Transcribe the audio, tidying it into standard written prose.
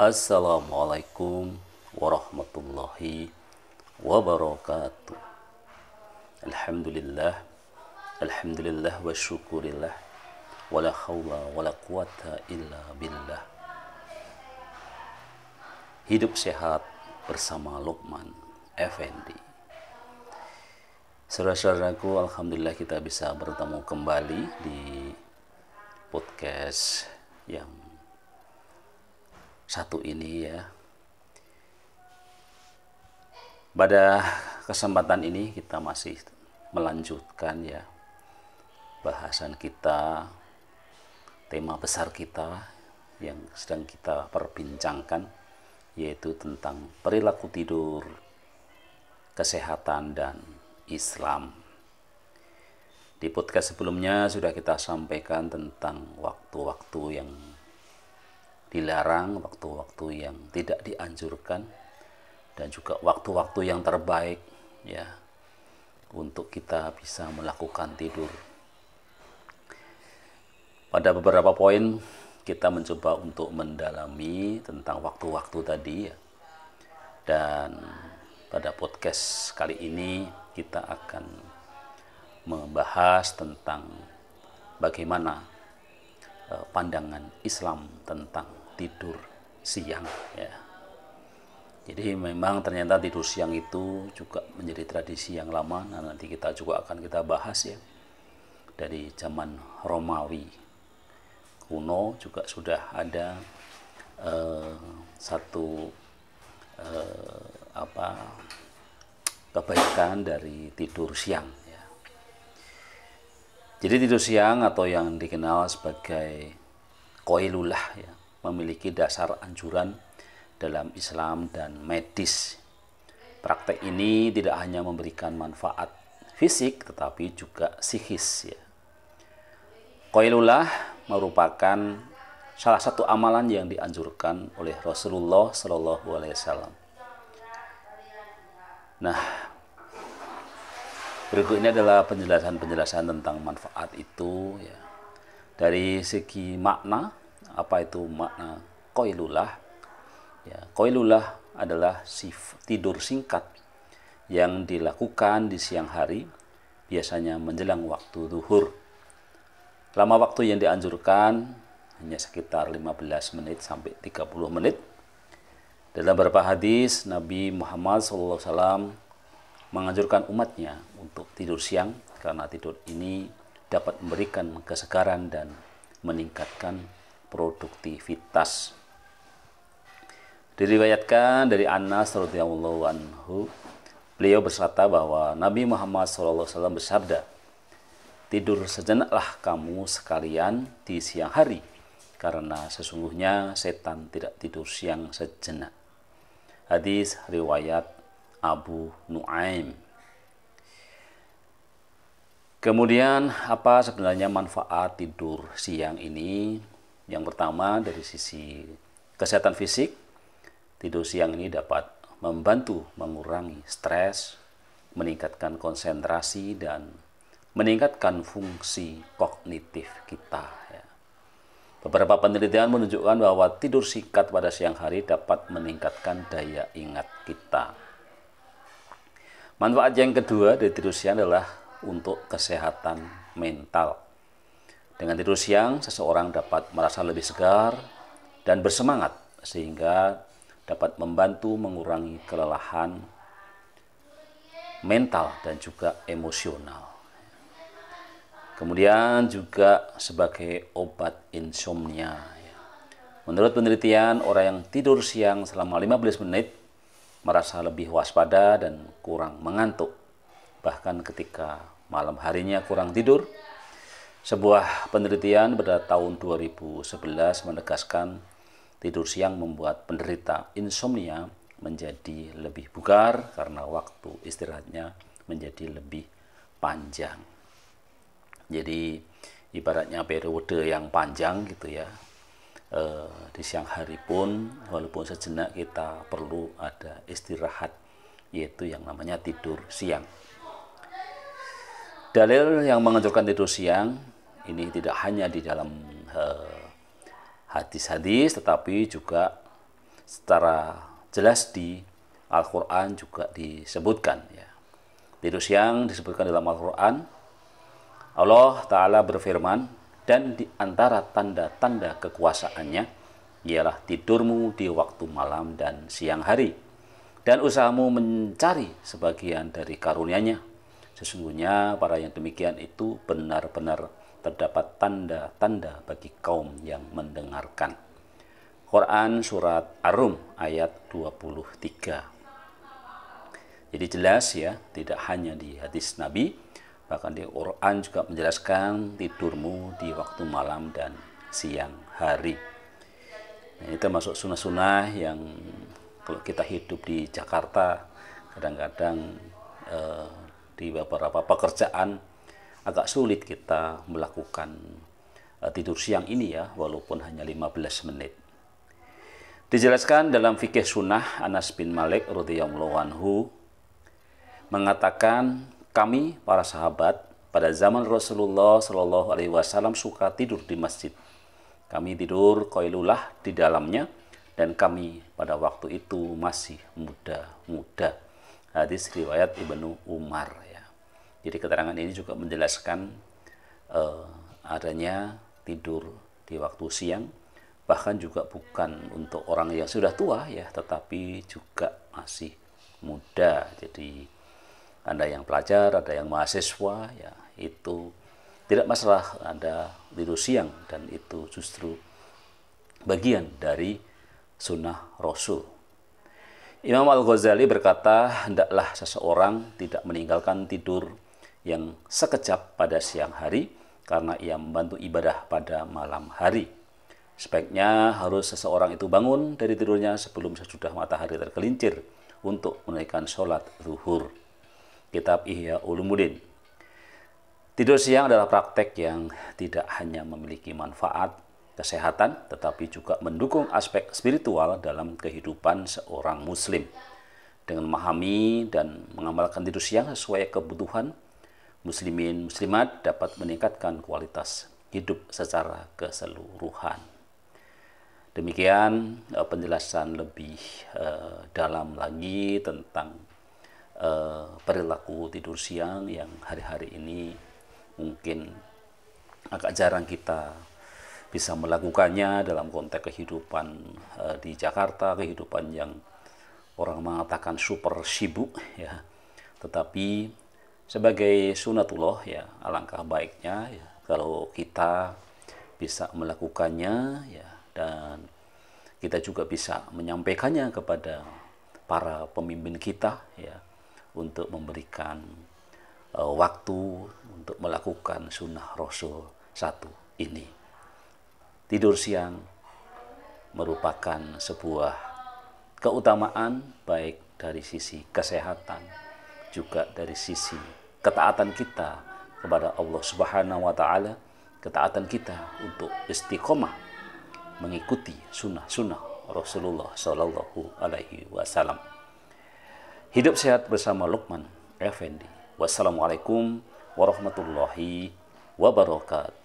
Assalamualaikum warahmatullahi wabarakatuh. Alhamdulillah, alhamdulillah wa syukurillah, wala hawla wala quwata illa billah. Hidup sehat bersama Luqman Effendi. Saudara-saudaraku, alhamdulillah kita bisa bertemu kembali di podcast yang satu ini ya. Pada kesempatan ini kita masih melanjutkan ya bahasan kita, tema besar kita yang sedang kita perbincangkan, yaitu tentang perilaku tidur, kesehatan, dan Islam. Di podcast sebelumnya sudah kita sampaikan tentang waktu-waktu yang dilarang, waktu-waktu yang tidak dianjurkan, dan juga waktu-waktu yang terbaik ya untuk kita bisa melakukan tidur. Pada beberapa poin kita mencoba untuk mendalami tentang waktu-waktu tadi ya. Dan pada podcast kali ini kita akan membahas tentang bagaimana pandangan Islam tentang tidur siang ya. Jadi memang ternyata tidur siang itu juga menjadi tradisi yang lama. Nah, nanti kita juga akan kita bahas ya. Dari zaman Romawi kuno juga sudah ada satu kebaikan dari tidur siang ya. Jadi tidur siang atau yang dikenal sebagai qailullah ya, memiliki dasar anjuran dalam Islam dan medis. Praktek ini tidak hanya memberikan manfaat fisik tetapi juga psikis ya. Qailullah merupakan salah satu amalan yang dianjurkan oleh Rasulullah Shallallahu Alaihi Wasallam. Nah, berikut ini adalah penjelasan tentang manfaat itu ya. Dari segi makna, apa itu makna qailullah? Ya, qailullah adalah tidur singkat yang dilakukan di siang hari, biasanya menjelang waktu zuhur. Lama waktu yang dianjurkan hanya sekitar 15 menit sampai 30 menit. Dalam beberapa hadis, Nabi Muhammad SAW menganjurkan umatnya untuk tidur siang karena tidur ini dapat memberikan kesegaran dan meningkatkan produktivitas. Diriwayatkan dari Anas radhiyallahu anhu, beliau berkata bahwa Nabi Muhammad SAW bersabda, "Tidur sejenaklah kamu sekalian di siang hari, karena sesungguhnya setan tidak tidur siang sejenak." Hadis riwayat Abu Nuaim. Kemudian apa sebenarnya manfaat tidur siang ini? Yang pertama dari sisi kesehatan fisik, tidur siang ini dapat membantu mengurangi stres, meningkatkan konsentrasi, dan meningkatkan fungsi kognitif kita. Ya. Beberapa penelitian menunjukkan bahwa tidur singkat pada siang hari dapat meningkatkan daya ingat kita. Manfaat yang kedua dari tidur siang adalah untuk kesehatan mental. Dengan tidur siang, seseorang dapat merasa lebih segar dan bersemangat sehingga dapat membantu mengurangi kelelahan mental dan juga emosional. Kemudian juga sebagai obat insomnia. Menurut penelitian, orang yang tidur siang selama 15 menit merasa lebih waspada dan kurang mengantuk. Bahkan ketika malam harinya kurang tidur. Sebuah penelitian pada tahun 2011 menegaskan tidur siang membuat penderita insomnia menjadi lebih bugar karena waktu istirahatnya menjadi lebih panjang. Jadi ibaratnya periode yang panjang gitu ya. Di siang hari pun walaupun sejenak kita perlu ada istirahat, yaitu yang namanya tidur siang. Dalil yang menganjurkan tidur siang ini tidak hanya di dalam hadis-hadis, tetapi juga secara jelas di Al-Quran juga disebutkan ya. Tidur siang disebutkan dalam Al-Quran. Allah Ta'ala berfirman, dan di antara tanda-tanda kekuasaannya ialah tidurmu di waktu malam dan siang hari, dan usahamu mencari sebagian dari karunia-Nya. Sesungguhnya para yang demikian itu benar-benar terdapat tanda-tanda bagi kaum yang mendengarkan. Quran Surat Ar-Rum ayat 23. Jadi jelas ya, tidak hanya di hadis Nabi, bahkan di Quran juga menjelaskan tidurmu di waktu malam dan siang hari. Nah, ini termasuk sunnah-sunnah yang kalau kita hidup di Jakarta, kadang-kadang di beberapa pekerjaan agak sulit kita melakukan tidur siang ini ya, walaupun hanya 15 menit. Dijelaskan dalam fikih sunnah, Anas bin Malik radhiyallahu anhu mengatakan, kami para sahabat pada zaman Rasulullah Shallallahu Alaihi Wasallam suka tidur di masjid. Kami tidur qailulah di dalamnya, dan kami pada waktu itu masih muda-muda. Hadis riwayat Ibnu Umar ya. Jadi keterangan ini juga menjelaskan adanya tidur di waktu siang, bahkan juga bukan untuk orang yang sudah tua ya, tetapi juga masih muda. Jadi Anda yang pelajar, ada yang mahasiswa, ya itu tidak masalah Anda tidur siang, dan itu justru bagian dari sunnah Rasul. Imam Al-Ghazali berkata, hendaklah seseorang tidak meninggalkan tidur yang sekejap pada siang hari, karena ia membantu ibadah pada malam hari. Sebaiknya harus seseorang itu bangun dari tidurnya sebelum sesudah matahari tergelincir untuk menunaikan sholat zuhur. Kitab Ihya Ulumuddin. Tidur siang adalah praktek yang tidak hanya memiliki manfaat kesehatan, tetapi juga mendukung aspek spiritual dalam kehidupan seorang muslim. Dengan memahami dan mengamalkan tidur siang sesuai kebutuhan, muslimin muslimat dapat meningkatkan kualitas hidup secara keseluruhan. Demikian penjelasan lebih dalam lagi tentang perilaku tidur siang yang hari-hari ini mungkin agak jarang kita bisa melakukannya dalam konteks kehidupan di Jakarta, kehidupan yang orang mengatakan super sibuk ya. Tetapi sebagai sunatullah ya, alangkah baiknya ya kalau kita bisa melakukannya ya, dan kita juga bisa menyampaikannya kepada para pemimpin kita ya, untuk memberikan waktu untuk melakukan sunnah Rasul satu ini. Tidur siang merupakan sebuah keutamaan baik dari sisi kesehatan, juga dari sisi ketaatan kita kepada Allah Subhanahu wa Ta'ala, ketaatan kita untuk istiqomah mengikuti sunnah-sunnah Rasulullah Shallallahu Alaihi Wasallam. Hidup sehat bersama Luqman Effendi. Wassalamualaikum warahmatullahi wabarakatuh.